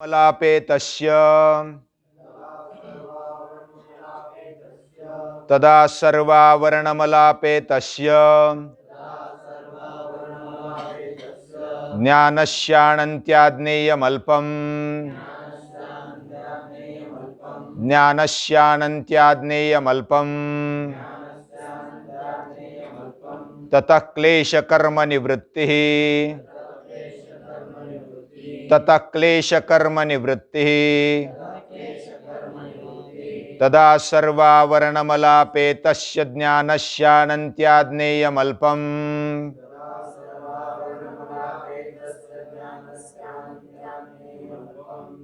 मलापेतस्य तदा सर्वावरणमलापेतस्य ज्ञानस्यानन्त्याज्ञेयमल्पम् ज्ञानस्यानन्त्याज्ञेयमल्पम् ततः क्लेशकर्मनिवृत्तिः ततः क्लेशकर्मनिवृत्तिः तदा सर्वावरणमलापेतस्य ज्ञानस्यानन्त्याज्ञेयमल्पम्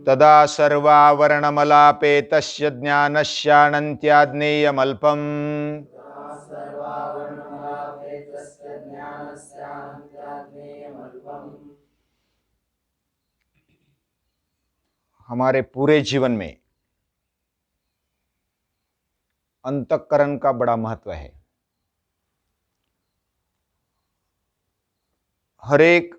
तदा सर्वावरणमलापेतस्य ज्ञानस्यानन्त्याज्ञेयमल्पम् हमारे पूरे जीवन में अंतःकरण का बड़ा महत्व है। हर एक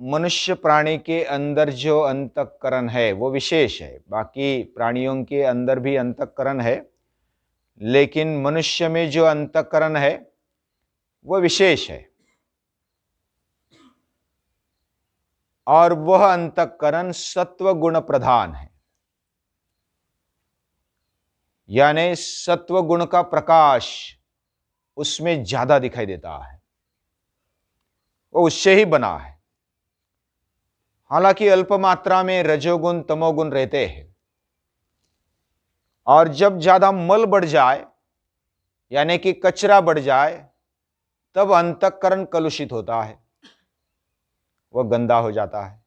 मनुष्य प्राणी के अंदर जो अंतःकरण है वो विशेष है। बाकी प्राणियों के अंदर भी अंतःकरण है, लेकिन मनुष्य में जो अंतःकरण है वो विशेष है। और वह अंतःकरण सत्व गुण प्रधान है, यानी सत्व गुण का प्रकाश उसमें ज्यादा दिखाई देता है, वो उससे ही बना है। हालांकि अल्प मात्रा में रजोगुण तमोगुण रहते हैं, और जब ज्यादा मल बढ़ जाए यानी कि कचरा बढ़ जाए तब अंतःकरण कलुषित होता है, वह गंदा हो जाता है।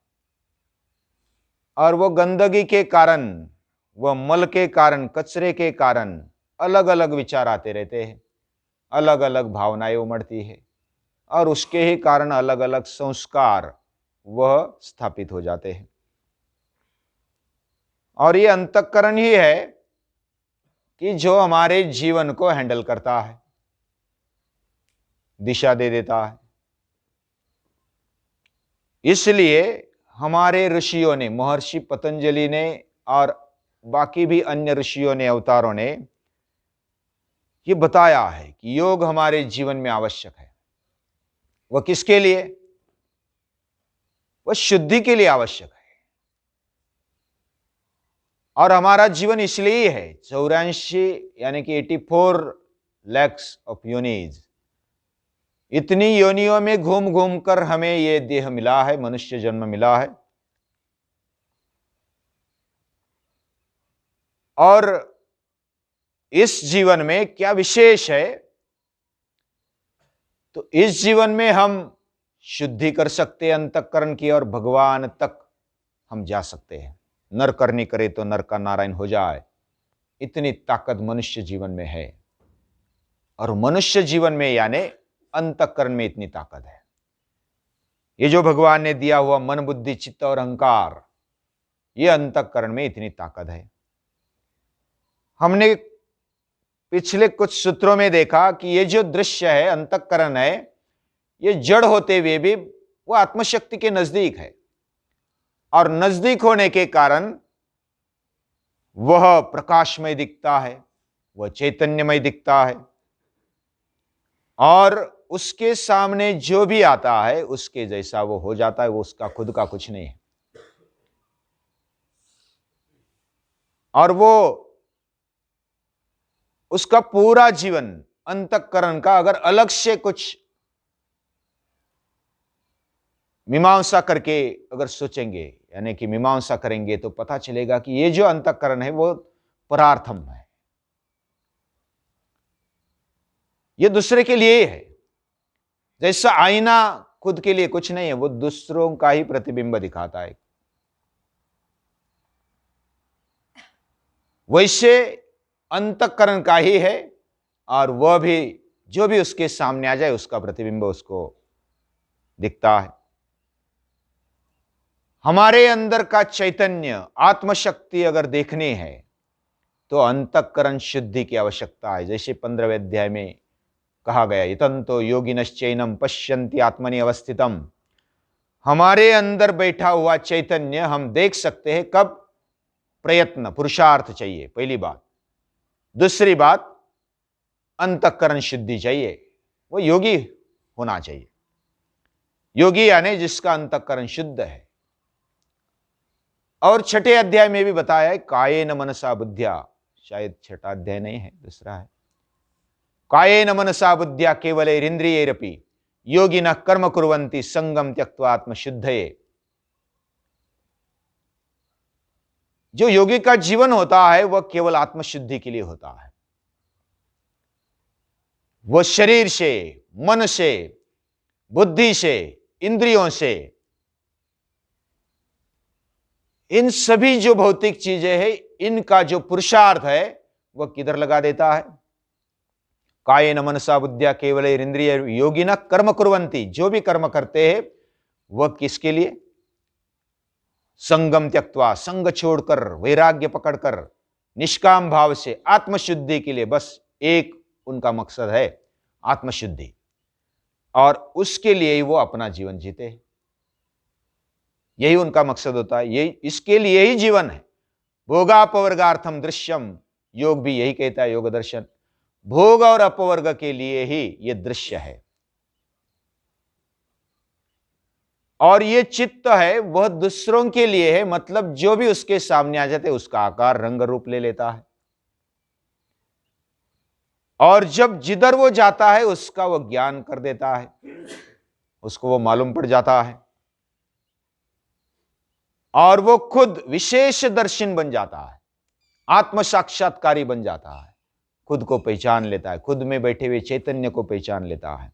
और वह गंदगी के कारण, वह मल के कारण, कचरे के कारण अलग अलग विचार आते रहते हैं, अलग अलग भावनाएं उमड़ती है, और उसके ही कारण अलग अलग संस्कार वह स्थापित हो जाते हैं। और ये अंतःकरण ही है कि जो हमारे जीवन को हैंडल करता है, दिशा दे देता है। इसलिए हमारे ऋषियों ने, महर्षि पतंजलि ने और बाकी भी अन्य ऋषियों ने, अवतारों ने ये बताया है कि योग हमारे जीवन में आवश्यक है। वह किसके लिए? वह शुद्धि के लिए आवश्यक है। और हमारा जीवन इसलिए है 84 यानी कि 84 lakhs ऑफ योनिज, इतनी योनियों में घूम घूम कर हमें यह देह मिला है, मनुष्य जन्म मिला है। और इस जीवन में क्या विशेष है? तो इस जीवन में हम शुद्धि कर सकते हैं अंतःकरण की, और भगवान तक हम जा सकते हैं। नर करनी करे तो नर का नारायण हो जाए, इतनी ताकत मनुष्य जीवन में है। और मनुष्य जीवन में यानी अंतःकरण में इतनी ताकत है। ये जो भगवान ने दिया हुआ मन, बुद्धि, चित्त और अहंकार, ये अंतःकरण में इतनी ताकत है। हमने पिछले कुछ सूत्रों में देखा कि ये जो दृश्य है, अंतःकरण है, ये जड़ होते हुए भी वो आत्मशक्ति के नजदीक है। और नजदीक होने के कारण वह प्रकाशमय दिखता है, वह चैतन्यमय दिखता है। और उसके सामने जो भी आता है उसके जैसा वो हो जाता है, वो उसका खुद का कुछ नहीं है। और वो उसका पूरा जीवन अंतःकरण का अगर अलग से कुछ मीमांसा करके अगर सोचेंगे, यानी कि मीमांसा करेंगे, तो पता चलेगा कि ये जो अंतःकरण है वो परार्थम है, ये दूसरे के लिए है। जैसा आईना खुद के लिए कुछ नहीं है, वो दूसरों का ही प्रतिबिंब दिखाता है। वैसे अंतःकरण का ही है, और वह भी जो भी उसके सामने आ जाए उसका प्रतिबिंब उसको दिखता है। हमारे अंदर का चैतन्य, आत्मशक्ति अगर देखनी है तो अंतःकरण शुद्धि की आवश्यकता है। जैसे 15वें अध्याय में कहा गया, इतंतो योगिनश्चैनम पश्यन्ति आत्मनि अवस्थितम। हमारे अंदर बैठा हुआ चैतन्य हम देख सकते हैं कब? प्रयत्न, पुरुषार्थ चाहिए, पहली बात। दूसरी बात, अंतःकरण शुद्धि चाहिए, वो योगी होना चाहिए। योगी यानी जिसका अंतःकरण शुद्ध है। और छठे अध्याय में भी बताया है, कायेन मनसा बुद्ध्या, शायद छठा अध्याय नहीं है, दूसरा है। कायेन मनसा बुद्ध्या केवलैरिंद्रियैरपि योगिनः कर्म कुर्वन्ति संगम त्यक्त्वा आत्मशुद्धये। जो योगी का जीवन होता है वह केवल आत्मशुद्धि के लिए होता है। वह शरीर से, मन से, बुद्धि से, इंद्रियों से, इन सभी जो भौतिक चीजें हैं, इनका जो पुरुषार्थ है वह किधर लगा देता है? कायेन मनसा बुद्ध्या केवलैरिंद्रिय योगिनः कर्म कुर्वन्ति, जो भी कर्म करते हैं वह किसके लिए? संगम त्यक्त्वा, संग छोड़कर, वैराग्य पकड़कर, निष्काम भाव से आत्मशुद्धि के लिए, बस एक उनका मकसद है आत्मशुद्धि, और उसके लिए ही वो अपना जीवन जीते हैं। यही उनका मकसद होता है, यही, इसके लिए ही जीवन है। भोगापवर्गार्थम दृश्यम, योग भी यही कहता है, योग दर्शन, भोग और अपवर्ग के लिए ही यह दृश्य है। और ये चित्त है वह दूसरों के लिए है, मतलब जो भी उसके सामने आ जाते उसका आकार रंग रूप ले लेता है, और जब जिधर वो जाता है उसका वो ज्ञान कर देता है, उसको वो मालूम पड़ जाता है, और वो खुद विशेष दर्शन बन जाता है, आत्म साक्षात्कारी बन जाता है, खुद को पहचान लेता है, खुद में बैठे हुए चैतन्य को पहचान लेता है।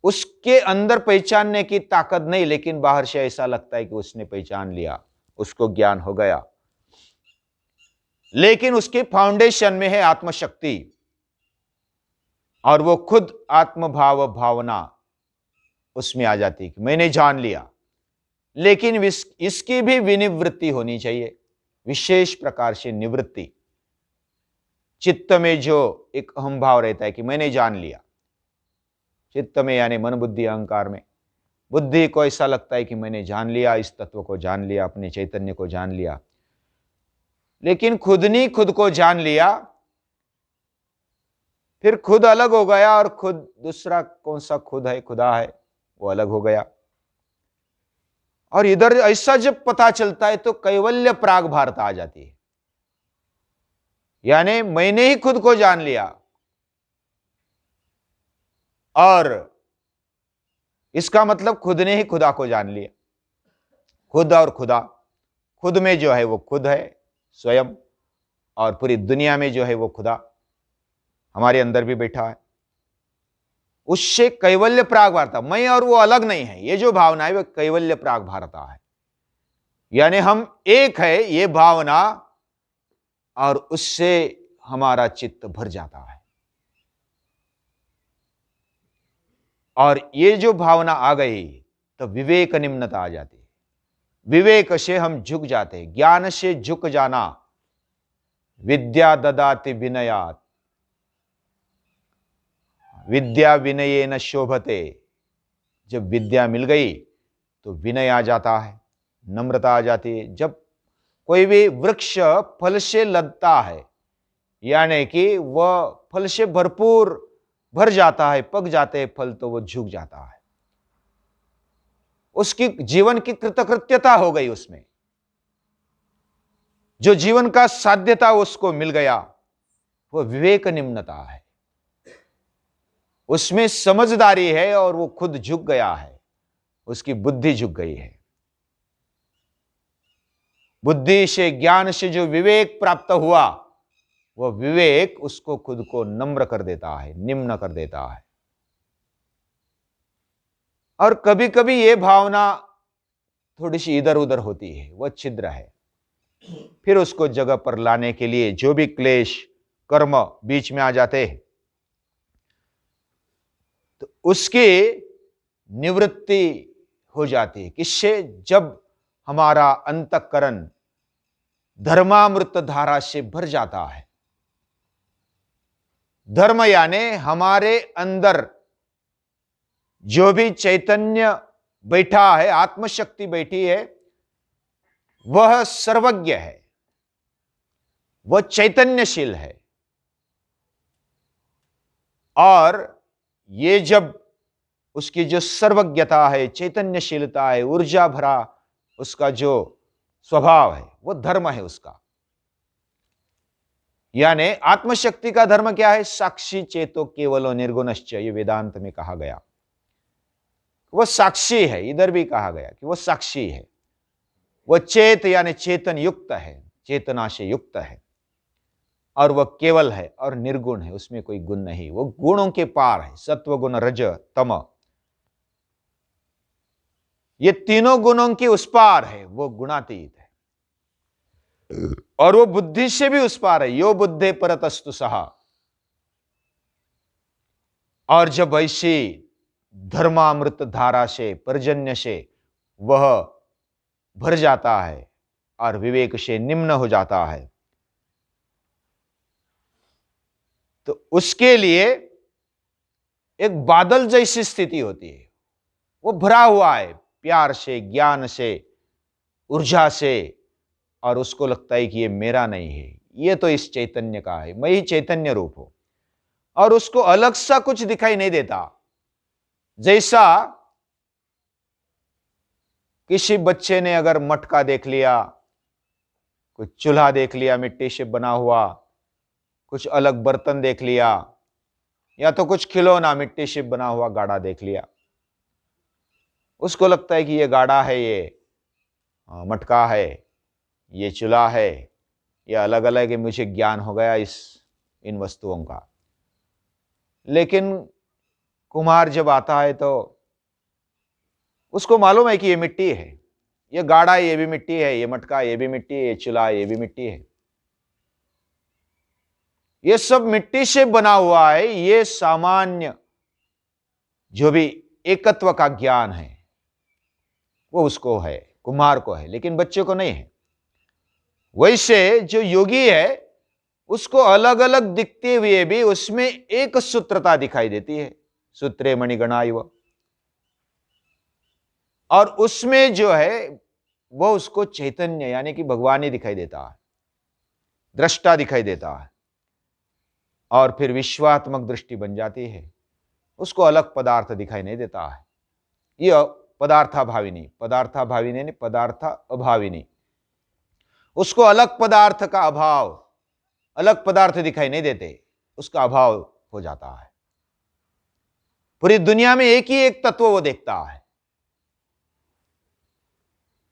उसके अंदर पहचानने की ताकत नहीं, लेकिन बाहर से ऐसा लगता है कि उसने पहचान लिया, उसको ज्ञान हो गया, लेकिन उसके फाउंडेशन में है आत्मशक्ति, और वो खुद आत्मभाव भावना उसमें आ जाती कि मैंने जान लिया। लेकिन इसकी भी विनिवृत्ति होनी चाहिए, विशेष प्रकार से निवृत्ति। चित्त में जो एक अहम भाव रहता है कि मैंने जान लिया, चित्त में यानी मन बुद्धि अहंकार में, बुद्धि को ऐसा लगता है कि मैंने जान लिया, इस तत्व को जान लिया, अपने चैतन्य को जान लिया, लेकिन खुद ने खुद को जान लिया, फिर खुद अलग हो गया, और खुद दूसरा कौन सा खुद है, खुदा है, वो अलग हो गया। और इधर ऐसा जब पता चलता है तो कैवल्य प्राग भारत आ जाती है, यानी मैंने ही खुद को जान लिया, और इसका मतलब खुद ने ही खुदा को जान लिया। खुद और खुदा, खुद में जो है वो खुद है स्वयं, और पूरी दुनिया में जो है वो खुदा हमारे अंदर भी बैठा है। उससे कैवल्य प्राग भारता, मैं और वो अलग नहीं है, ये जो भावना है वो कैवल्य प्राग भारता है, यानी हम एक है ये भावना, और उससे हमारा चित्त भर जाता है। और ये जो भावना आ गई तो विवेक निम्नता आ जाती है, विवेक से हम झुक जाते हैं, ज्ञान से झुक जाना। विद्या ददाति विनयात्, विद्या विनयेन शोभते, जब विद्या मिल गई तो विनय आ जाता है, नम्रता आ जाती है। जब कोई भी वृक्ष फल से लदता है, यानी कि वह फल से भरपूर भर जाता है, पक जाते हैं फल, तो वह झुक जाता है, उसकी जीवन की कृतकृत्यता हो गई, उसमें जो जीवन का साध्यता उसको मिल गया, वह विवेक निम्नता है, उसमें समझदारी है, और वो खुद झुक गया है, उसकी बुद्धि झुक गई है। बुद्धि से, ज्ञान से जो विवेक प्राप्त हुआ, वह विवेक उसको खुद को नम्र कर देता है, निम्न कर देता है। और कभी कभी यह भावना थोड़ी सी इधर उधर होती है, वह छिद्र है, फिर उसको जगह पर लाने के लिए जो भी क्लेश कर्म बीच में आ जाते हैं, तो उसकी निवृत्ति हो जाती है। किससे? जब हमारा अंतःकरण धर्मामृत धारा से भर जाता है। धर्म यानी हमारे अंदर जो भी चैतन्य बैठा है, आत्मशक्ति बैठी है, वह सर्वज्ञ है, वह चैतन्यशील है। और ये जब उसकी जो सर्वज्ञता है, चैतन्यशीलता है, ऊर्जा भरा उसका जो स्वभाव है, वो धर्म है उसका। यानी आत्मशक्ति का धर्म क्या है? साक्षी चेतो केवलो निर्गुणश्च, ये वेदांत में कहा गया। वह साक्षी है, इधर भी कहा गया कि वह साक्षी है। वह चेत यानी चेतन युक्त है, चेतना से युक्त है, और वह केवल है और निर्गुण है, उसमें कोई गुण नहीं। वो गुणों के पार है, सत्व गुण रज तम, ये तीनों गुणों के उस पार है, वो गुणातीत है। और वो बुद्धि से भी उस पार है, यो बुद्धे परतस्तु सहा। और जब ऐसी धर्मामृत धारा से, पर्जन्य से वह भर जाता है और विवेक से निम्न हो जाता है, तो उसके लिए एक बादल जैसी स्थिति होती है। वो भरा हुआ है प्यार से, ज्ञान से, ऊर्जा से, और उसको लगता है कि ये मेरा नहीं है, ये तो इस चैतन्य का है, मैं ही चैतन्य रूप हूं। और उसको अलग सा कुछ दिखाई नहीं देता। जैसा किसी बच्चे ने अगर मटका देख लिया, कुछ चूल्हा देख लिया मिट्टी से बना हुआ, कुछ अलग बर्तन देख लिया, या तो कुछ खिलौना मिट्टी से बना हुआ गाड़ा देख लिया, उसको लगता है कि ये गाड़ा है, ये मटका है, ये चूल्हा है, ये अलग अलग है, मुझे ज्ञान हो गया इन वस्तुओं का। लेकिन कुम्हार जब आता है तो उसको मालूम है कि ये मिट्टी है, ये गाड़ा ये भी मिट्टी है, ये मटका ये भी मिट्टी है, ये चूल्हा ये भी मिट्टी है, ये सब मिट्टी से बना हुआ है। ये सामान्य जो भी एकत्व का ज्ञान है वो उसको है, कुम्हार को है, लेकिन बच्चे को नहीं है। वैसे जो योगी है उसको अलग अलग दिखते हुए भी उसमें एक सूत्रता दिखाई देती है, सूत्रे मणिगणा इव। और उसमें जो है वो उसको चैतन्य यानी कि भगवान ही दिखाई देता है, दृष्टा दिखाई देता है, और फिर विश्वात्मक दृष्टि बन जाती है। उसको अलग पदार्थ दिखाई नहीं देता है। यह पदार्थाभाविनी, पदार्थाभाविनी नहीं, पदार्थ अभाविनी। उसको अलग पदार्थ का अभाव, अलग पदार्थ दिखाई नहीं देते, उसका अभाव हो जाता है। पूरी दुनिया में एक ही एक तत्व वो देखता है।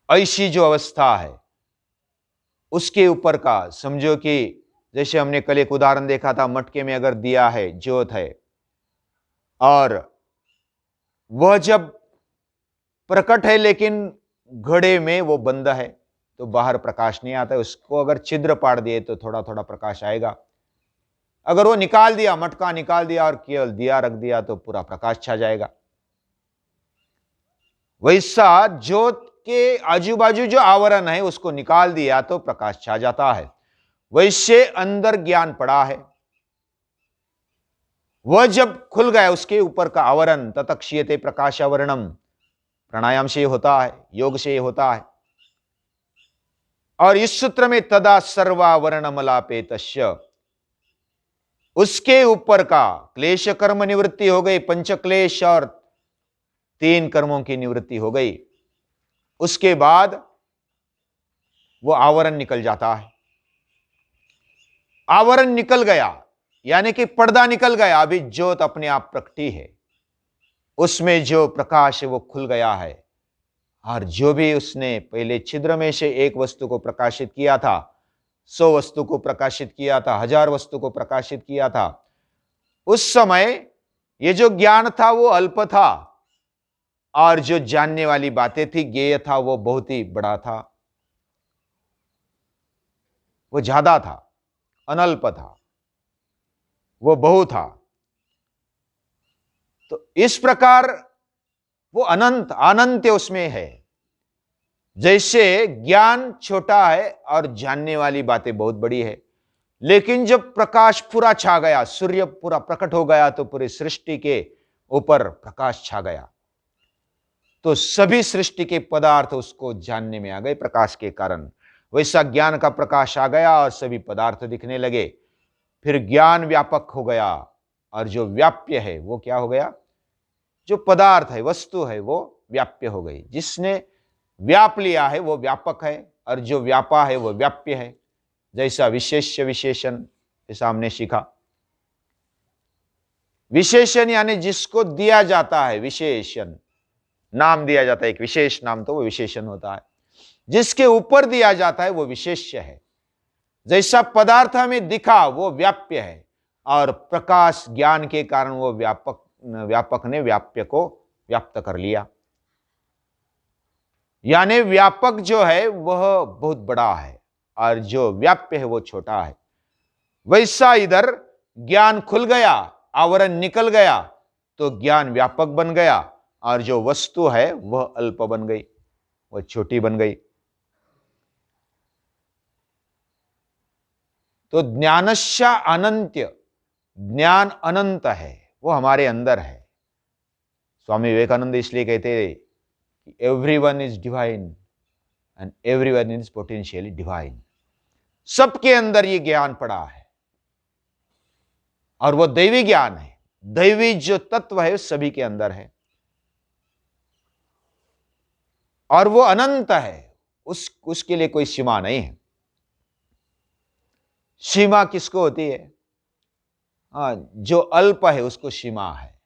ऐसी जो अवस्था है उसके ऊपर का, समझो कि जैसे हमने कल एक उदाहरण देखा था, मटके में अगर दिया है, ज्योत है, और वह जब प्रकट है लेकिन घड़े में वो बंद है तो बाहर प्रकाश नहीं आता है। उसको अगर छिद्र पाड़ दिए तो थोड़ा थोड़ा प्रकाश आएगा। अगर वो निकाल दिया, मटका निकाल दिया और केवल दिया रख दिया तो पूरा प्रकाश छा जाएगा। वैसा ज्योत के आजू बाजू जो आवरण है उसको निकाल दिया तो प्रकाश छा जाता है। वैसे अंदर ज्ञान पड़ा है, वह जब खुल गया उसके ऊपर का आवरण, ततक्षीयते प्रकाशावरणम, प्राणायाम से होता है, योग से होता है। और इस सूत्र में तदा सर्वावरणमलापेतस्य, उसके ऊपर का क्लेश कर्म निवृत्ति हो गई, पंचक्लेश और 3 कर्मों की निवृत्ति हो गई। उसके बाद वो आवरण निकल जाता है। आवरण निकल गया यानी कि पर्दा निकल गया, अभी ज्योत अपने आप प्रकटी है, उसमें जो प्रकाश है वो खुल गया है। और जो भी उसने पहले छिद्र में से एक वस्तु को प्रकाशित किया था, 100 वस्तु को प्रकाशित किया था, 1000 वस्तु को प्रकाशित किया था, उस समय ये जो ज्ञान था वो अल्प था, और जो जानने वाली बातें थी, ज्ञेय था, वो बहुत ही बड़ा था, वो ज्यादा था, अनल्प था, वो बहु था। तो इस प्रकार वो अनंत अनंत उसमें है। जैसे ज्ञान छोटा है और जानने वाली बातें बहुत बड़ी है, लेकिन जब प्रकाश पूरा छा गया, सूर्य पूरा प्रकट हो गया, तो पूरी सृष्टि के ऊपर प्रकाश छा गया। तो सभी सृष्टि के पदार्थ उसको जानने में आ गए प्रकाश के कारण। वैसा ज्ञान का प्रकाश आ गया और सभी पदार्थ दिखने लगे। फिर ज्ञान व्यापक हो गया और जो व्याप्य है वो क्या हो गया? जो पदार्थ है, वस्तु है, वो व्याप्य हो गई। जिसने व्याप लिया है वो व्यापक है और जो व्यापा है वो व्याप्य है। जैसा विशेष्य विशेषण, जैसा हमने सीखा। विशेषण यानी जिसको दिया जाता है, विशेषण नाम दिया जाता है, एक विशेष नाम, तो वो विशेषण होता है। जिसके ऊपर दिया जाता है वो विशेष्य है। जैसा पदार्थ हमें दिखा वो व्याप्य है और प्रकाश ज्ञान के कारण वो व्यापक ने व्याप्य को व्याप्त कर लिया। यानी व्यापक जो है वह बहुत बड़ा है और जो व्याप्य है वो छोटा है। वैसा इधर ज्ञान खुल गया, आवरण निकल गया, तो ज्ञान व्यापक बन गया और जो वस्तु है वह अल्प बन गई, वह छोटी बन गई। तो ज्ञानस्य अनंत्य, ज्ञान अनंत है, वो हमारे अंदर है। स्वामी विवेकानंद इसलिए कहते हैं कि everyone is divine and everyone is potentially divine. सबके अंदर ये ज्ञान पड़ा है और वो दैवी ज्ञान है। दैवी जो तत्व है सभी के अंदर है और वो अनंत है। उसके लिए कोई सीमा नहीं है। सीमा किसको होती है? जो अल्प है उसको सीमा है।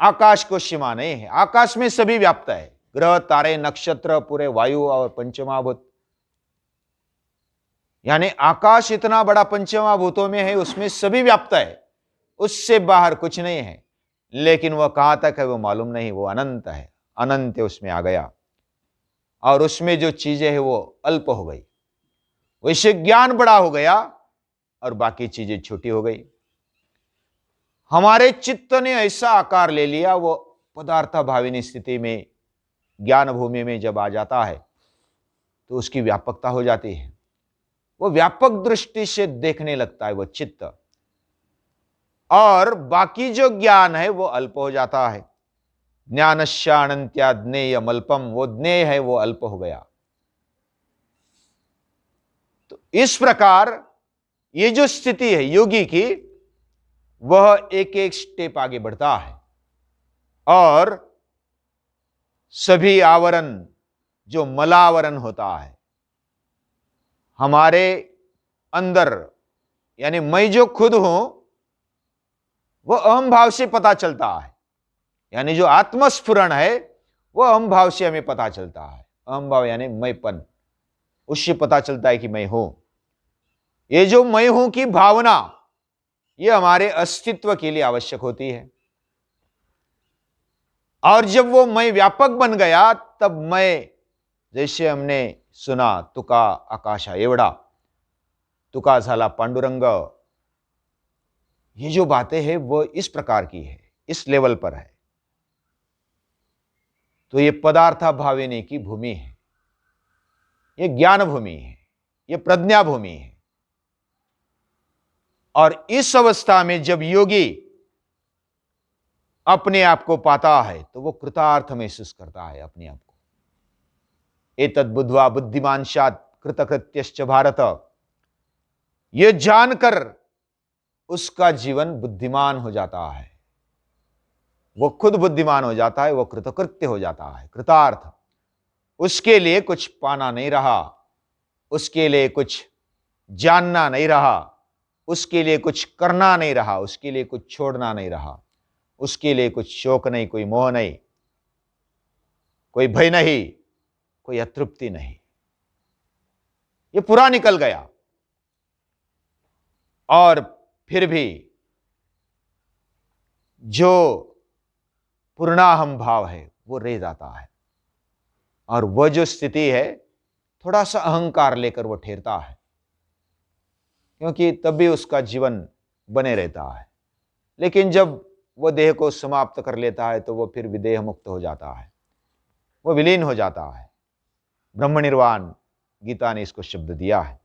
आकाश को सीमा नहीं है। आकाश में सभी व्याप्त है, ग्रह, तारे, नक्षत्र, पूरे वायु और पंचमहाभूत। यानी आकाश इतना बड़ा पंचमहाभूतों में है, उसमें सभी व्याप्त है, उससे बाहर कुछ नहीं है। लेकिन वह कहां तक है वो मालूम नहीं। वो अनंत है, अनंत उसमें आ गया और उसमें जो चीजें है वो अल्प हो गई। वैसे ज्ञान बड़ा हो गया और बाकी चीजें छोटी हो गई। हमारे चित्त ने ऐसा आकार ले लिया, वो पदार्थ भाविनी स्थिति में, ज्ञान भूमि में जब आ जाता है तो उसकी व्यापकता हो जाती है। वो व्यापक दृष्टि से देखने लगता है वो चित्त, और बाकी जो ज्ञान है वो अल्प हो जाता है। ज्ञानस्य अनंत्या ज्ञेयम अल्पम, वो ज्ञेय है वो अल्प हो गया। तो इस प्रकार ये जो स्थिति है योगी की, वह एक एक स्टेप आगे बढ़ता है और सभी आवरण, जो मलावरण होता है हमारे अंदर, यानी मैं जो खुद हूं, वो अहम भाव से पता चलता है। यानी जो आत्मस्फुरण है वो अहम भाव से हमें पता चलता है। अहम भाव यानी मैंपन, उससे पता चलता है कि मैं हूं। ये जो मैं हूं की भावना, ये हमारे अस्तित्व के लिए आवश्यक होती है। और जब वो मैं व्यापक बन गया, तब मैं, जैसे हमने सुना, तुका आकाशा एवढा, तुका झाला पांडुरंग, ये जो बातें हैं वो इस प्रकार की है, इस लेवल पर है। तो ये पदार्थ भाविनी की भूमि है, ये ज्ञान भूमि है, ये प्रज्ञा भूमि है। और इस अवस्था में जब योगी अपने आप को पाता है तो वो कृतार्थ महसूस करता है अपने आप को। एतद् बुद्ध्वा बुद्धिमान स्यात् कृतकृत्यश्च भारत, ये जानकर उसका जीवन बुद्धिमान हो जाता है। वो खुद बुद्धिमान हो जाता है, वो कृतकृत्य हो जाता है, कृतार्थ। उसके लिए कुछ पाना नहीं रहा, उसके लिए कुछ जानना नहीं रहा, उसके लिए कुछ करना नहीं रहा, उसके लिए कुछ छोड़ना नहीं रहा, उसके लिए कुछ शोक नहीं, कोई मोह नहीं, कोई भय नहीं, कोई अतृप्ति नहीं। ये पूरा निकल गया और फिर भी जो पूर्णाहम भाव है वो रह जाता है। और वह जो स्थिति है, थोड़ा सा अहंकार लेकर वो ठहरता है, क्योंकि तब भी उसका जीवन बने रहता है। लेकिन जब वह देह को समाप्त कर लेता है तो वह फिर विदेह मुक्त हो जाता है, वह विलीन हो जाता है। ब्रह्म निर्वाण, गीता ने इसको शब्द दिया है।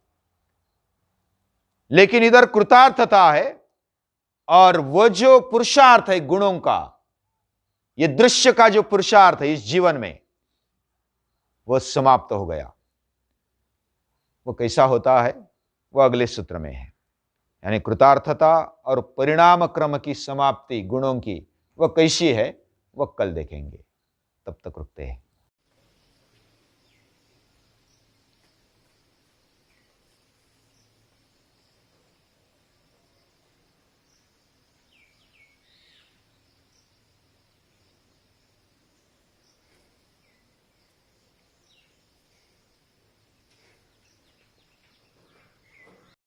लेकिन इधर कृतार्थता है और वह जो पुरुषार्थ है गुणों का, ये दृश्य का जो पुरुषार्थ है इस जीवन में, वो समाप्त हो गया। वो कैसा होता है, वो अगले सूत्र में है। यानी कृतार्थता और परिणाम क्रम की समाप्ति गुणों की, वह कैसी है, वह कल देखेंगे। तब तक रुकते हैं।